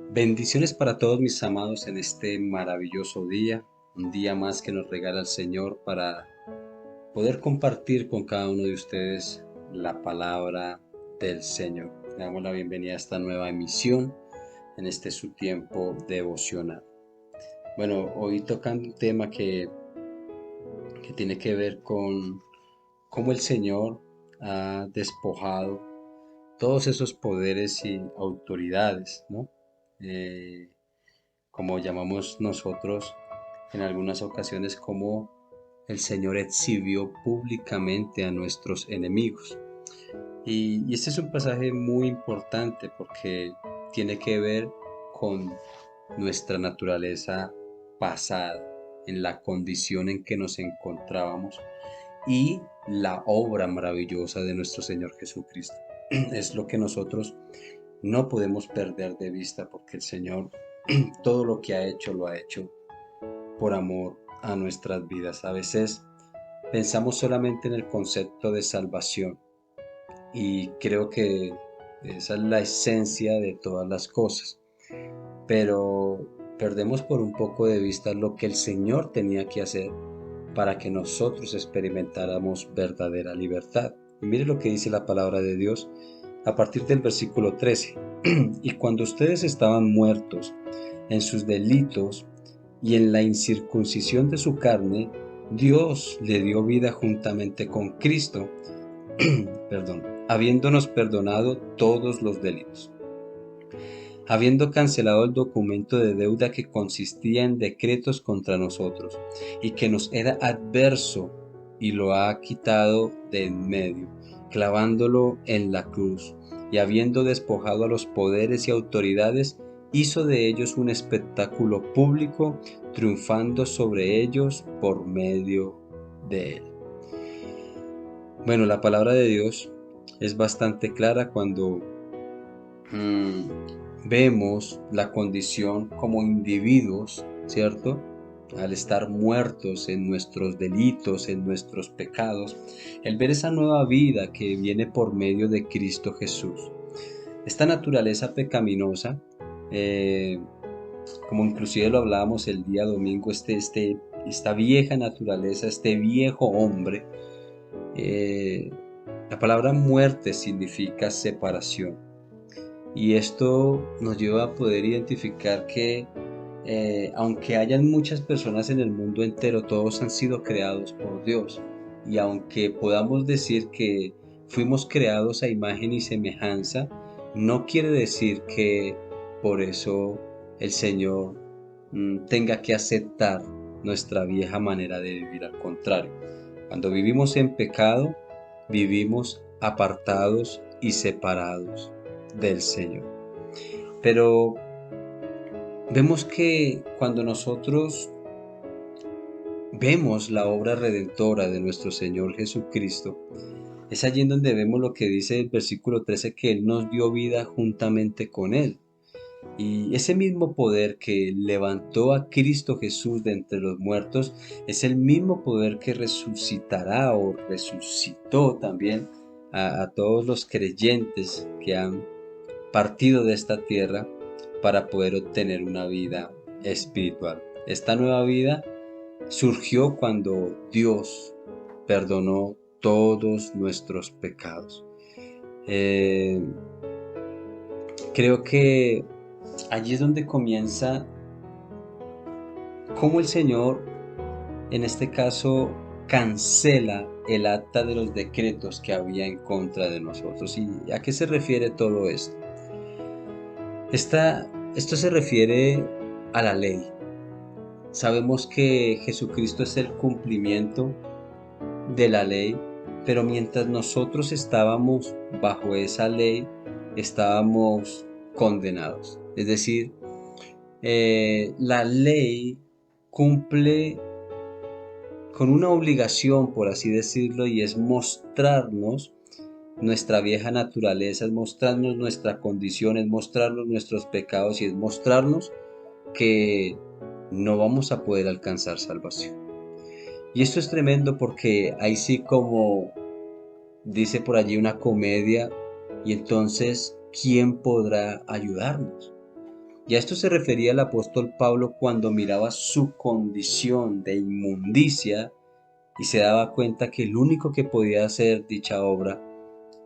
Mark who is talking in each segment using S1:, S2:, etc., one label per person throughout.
S1: Bendiciones para todos mis amados en este maravilloso día, un día más que nos regala el Señor para poder compartir con cada uno de ustedes la palabra del Señor. Le damos la bienvenida a esta nueva emisión en este su tiempo devocional. Bueno, hoy tocando un tema que tiene que ver con cómo el Señor ha despojado todos esos poderes y autoridades, ¿no? Eh, como llamamos nosotros en algunas ocasiones, como el Señor exhibió públicamente a nuestros enemigos. Y este es un pasaje muy importante porque tiene que ver con nuestra naturaleza pasada, en la condición en que nos encontrábamos y la obra maravillosa de nuestro Señor Jesucristo. Es lo que nosotros no podemos perder de vista porque el Señor todo lo que ha hecho lo ha hecho por amor a nuestras vidas. A veces pensamos solamente en el concepto de salvación y creo que esa es la esencia de todas las cosas, pero perdemos por un poco de vista lo que el Señor tenía que hacer para que nosotros experimentáramos verdadera libertad. Y mire lo que dice la palabra de Dios a partir del versículo 13. Y cuando ustedes estaban muertos en sus delitos y en la incircuncisión de su carne, Dios le dio vida juntamente con Cristo, perdón, habiéndonos perdonado todos los delitos, habiendo cancelado el documento de deuda que consistía en decretos contra nosotros y que nos era adverso, y lo ha quitado de en medio, clavándolo en la cruz, y habiendo despojado a los poderes y autoridades, hizo de ellos un espectáculo público, triunfando sobre ellos por medio de él. Bueno, la palabra de Dios es bastante clara cuando vemos la condición como individuos, ¿cierto? Al estar muertos en nuestros delitos, en nuestros pecados, el ver esa nueva vida que viene por medio de Cristo Jesús. Esta naturaleza pecaminosa, eh, como inclusive lo hablábamos el día domingo, esta vieja naturaleza, este viejo hombre, eh, la palabra muerte significa separación. Y esto nos lleva a poder identificar que aunque hayan muchas personas en el mundo entero, todos han sido creados por Dios. Y aunque podamos decir que fuimos creados a imagen y semejanza, no quiere decir que por eso el Señor tenga que aceptar nuestra vieja manera de vivir. Al contrario, cuando vivimos en pecado, vivimos apartados y separados del Señor. Pero vemos que cuando nosotros vemos la obra redentora de nuestro Señor Jesucristo, es allí en donde vemos lo que dice el versículo 13, que Él nos dio vida juntamente con Él. Y ese mismo poder que levantó a Cristo Jesús de entre los muertos es el mismo poder que resucitará o resucitó también a todos los creyentes que han partido de esta tierra para poder obtener una vida espiritual. Esta nueva vida surgió cuando Dios perdonó todos nuestros pecados. Eh, Creo que allí es donde comienza cómo el Señor, en este caso, cancela el acta de los decretos que había en contra de nosotros. ¿Y a qué se refiere todo esto? Esto se refiere a la ley. Sabemos que Jesucristo es el cumplimiento de la ley, pero mientras nosotros estábamos bajo esa ley, estábamos condenados. Es decir, la ley cumple con una obligación, por así decirlo, y es mostrarnos nuestra vieja naturaleza, es mostrarnos nuestra condición, es mostrarnos nuestros pecados y es mostrarnos que no vamos a poder alcanzar salvación. Y esto es tremendo porque ahí sí, como dice por allí una comedia, y entonces, ¿quién podrá ayudarnos? Y a esto se refería el apóstol Pablo cuando miraba su condición de inmundicia y se daba cuenta que el único que podía hacer dicha obra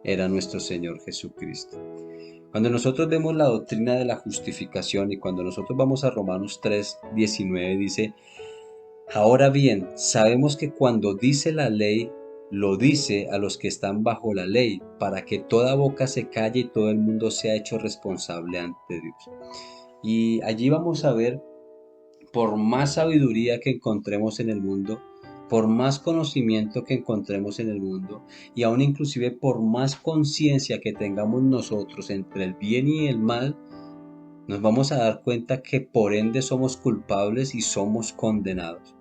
S1: era nuestro Señor Jesucristo. Cuando nosotros vemos la doctrina de la justificación y cuando nosotros vamos a Romanos 3:19 dice: ahora bien, sabemos que cuando dice la ley, lo dice a los que están bajo la ley, para que toda boca se calle y todo el mundo sea hecho responsable ante Dios. Y allí vamos a ver, por más sabiduría que encontremos en el mundo, por más conocimiento que encontremos en el mundo, y aún inclusive por más conciencia que tengamos nosotros entre el bien y el mal, nos vamos a dar cuenta que por ende somos culpables y somos condenados.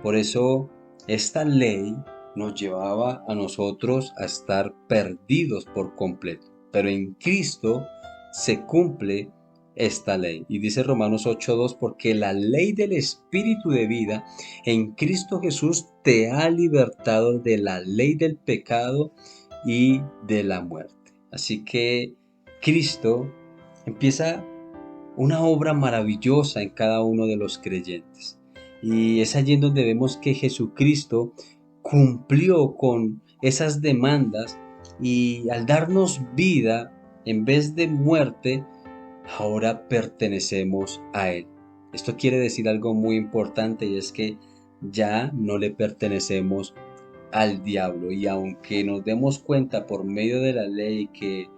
S1: Por eso esta ley nos llevaba a nosotros a estar perdidos por completo. Pero en Cristo se cumple esta ley. Y dice Romanos 8:2, porque la ley del Espíritu de vida en Cristo Jesús te ha libertado de la ley del pecado y de la muerte. Así que Cristo empieza una obra maravillosa en cada uno de los creyentes. Y es allí en donde vemos que Jesucristo cumplió con esas demandas y al darnos vida en vez de muerte, ahora pertenecemos a Él. Esto quiere decir algo muy importante y es que ya no le pertenecemos al diablo, y aunque nos demos cuenta por medio de la ley que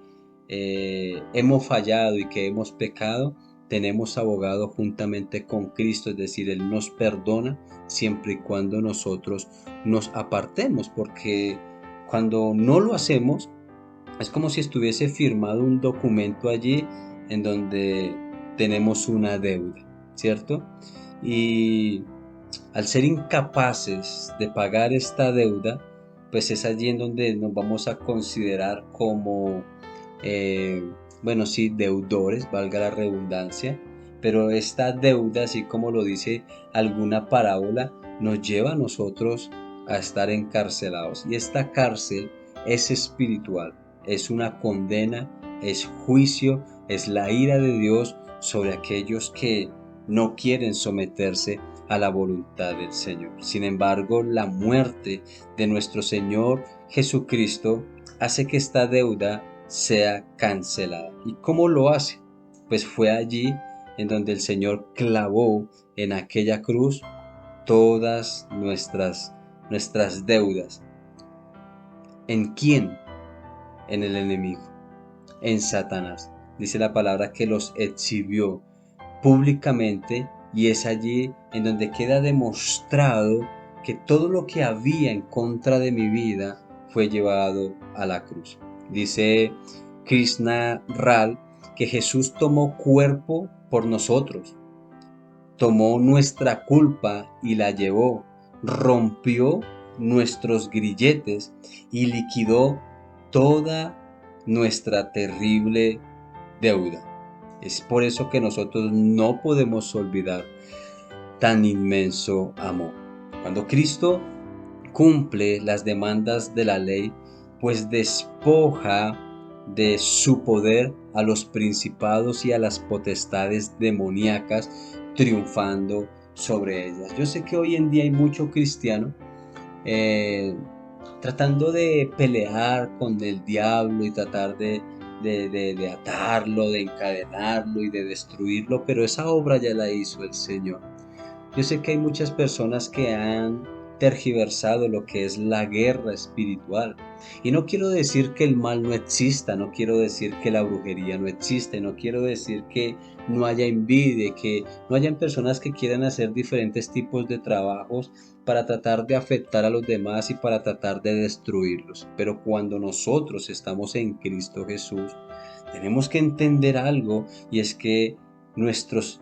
S1: hemos fallado y que hemos pecado, tenemos abogado juntamente con Cristo, es decir, Él nos perdona siempre y cuando nosotros nos apartemos, porque cuando no lo hacemos, es como si estuviese firmado un documento allí en donde tenemos una deuda, ¿cierto? Y al ser incapaces de pagar esta deuda, pues es allí en donde nos vamos a considerar como, eh, bueno, sí, deudores, valga la redundancia, pero esta deuda, así como lo dice alguna parábola, nos lleva a nosotros a estar encarcelados. Y esta cárcel es espiritual, es una condena, es juicio, es la ira de Dios sobre aquellos que no quieren someterse a la voluntad del Señor. Sin embargo, la muerte de nuestro Señor Jesucristo hace que esta deuda sea cancelada. ¿Y cómo lo hace? Pues fue allí en donde el Señor clavó en aquella cruz todas nuestras deudas. ¿En quién? En el enemigo, en Satanás. Dice la palabra que los exhibió públicamente, y es allí en donde queda demostrado que todo lo que había en contra de mi vida fue llevado a la cruz. Dice Krishna Ral que Jesús tomó cuerpo por nosotros, tomó nuestra culpa y la llevó, rompió nuestros grilletes y liquidó toda nuestra terrible deuda. Es por eso que nosotros no podemos olvidar tan inmenso amor. Cuando Cristo cumple las demandas de la ley, pues despoja de su poder a los principados y a las potestades demoníacas, triunfando sobre ellas. Yo sé que hoy en día hay mucho cristiano eh, tratando de pelear con el diablo y tratar de atarlo, de encadenarlo y de destruirlo, pero esa obra ya la hizo el Señor. Yo sé que hay muchas personas que han tergiversado lo que es la guerra espiritual. Y no quiero decir que el mal no exista, no quiero decir que la brujería no existe, no quiero decir que no haya envidia, que no hayan personas que quieran hacer diferentes tipos de trabajos para tratar de afectar a los demás y para tratar de destruirlos. Pero cuando nosotros estamos en Cristo Jesús, tenemos que entender algo, y es que nuestros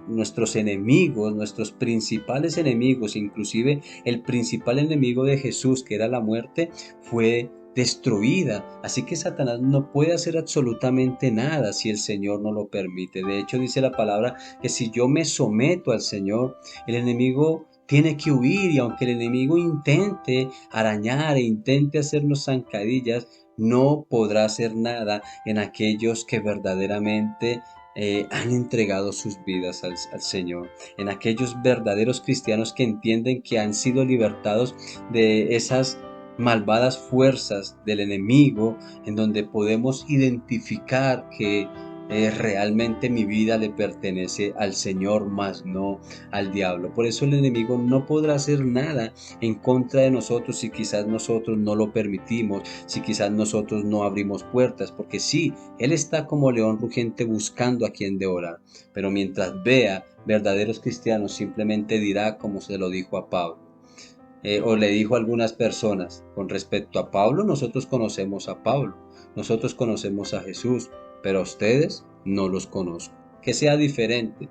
S1: enemigos, nuestros principales enemigos, inclusive el principal enemigo de Jesús, que era la muerte, fue destruida. Así que Satanás no puede hacer absolutamente nada si el Señor no lo permite. De hecho, dice la palabra que si yo me someto al Señor, el enemigo tiene que huir, y aunque el enemigo intente arañar e intente hacernos zancadillas, no podrá hacer nada en aquellos que verdaderamente han entregado sus vidas al Señor, en aquellos verdaderos cristianos que entienden que han sido libertados de esas malvadas fuerzas del enemigo, en donde podemos identificar que realmente mi vida le pertenece al Señor, más no al diablo. Por eso el enemigo no podrá hacer nada en contra de nosotros si quizás nosotros no lo permitimos, si quizás nosotros no abrimos puertas, porque sí, él está como león rugiente buscando a quien devorar, pero mientras vea verdaderos cristianos simplemente dirá como se lo dijo a Pablo. O le dijo a algunas personas, con respecto a Pablo, nosotros conocemos a Pablo, nosotros conocemos a Jesús, pero a ustedes no los conozco. Que sea diferente.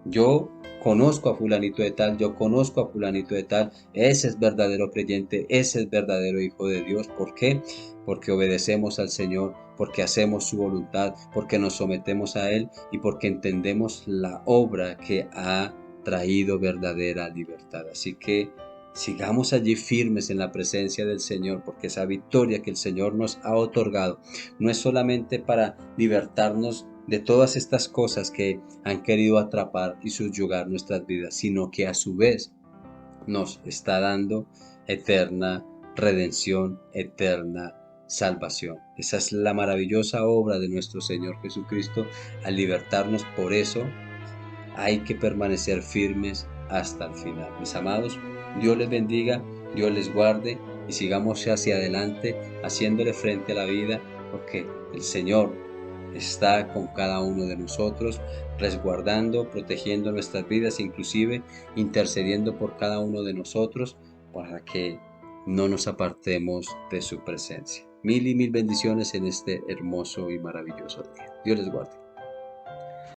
S1: Yo conozco a fulanito de tal, yo conozco a fulanito de tal, ese es verdadero creyente, ese es verdadero hijo de Dios. ¿Por qué? Porque obedecemos al Señor, porque hacemos su voluntad, porque nos sometemos a Él y porque entendemos la obra que ha traído verdadera libertad. Así que sigamos allí firmes en la presencia del Señor, porque esa victoria que el Señor nos ha otorgado no es solamente para libertarnos de todas estas cosas que han querido atrapar y subyugar nuestras vidas, sino que a su vez nos está dando eterna redención, eterna salvación. Esa es la maravillosa obra de nuestro Señor Jesucristo al libertarnos. Por eso hay que permanecer firmes hasta el final. Mis amados, Dios les bendiga, Dios les guarde y sigamos hacia adelante haciéndole frente a la vida, porque el Señor está con cada uno de nosotros, resguardando, protegiendo nuestras vidas, inclusive intercediendo por cada uno de nosotros para que no nos apartemos de su presencia. Mil y mil bendiciones en este hermoso y maravilloso día. Dios les guarde.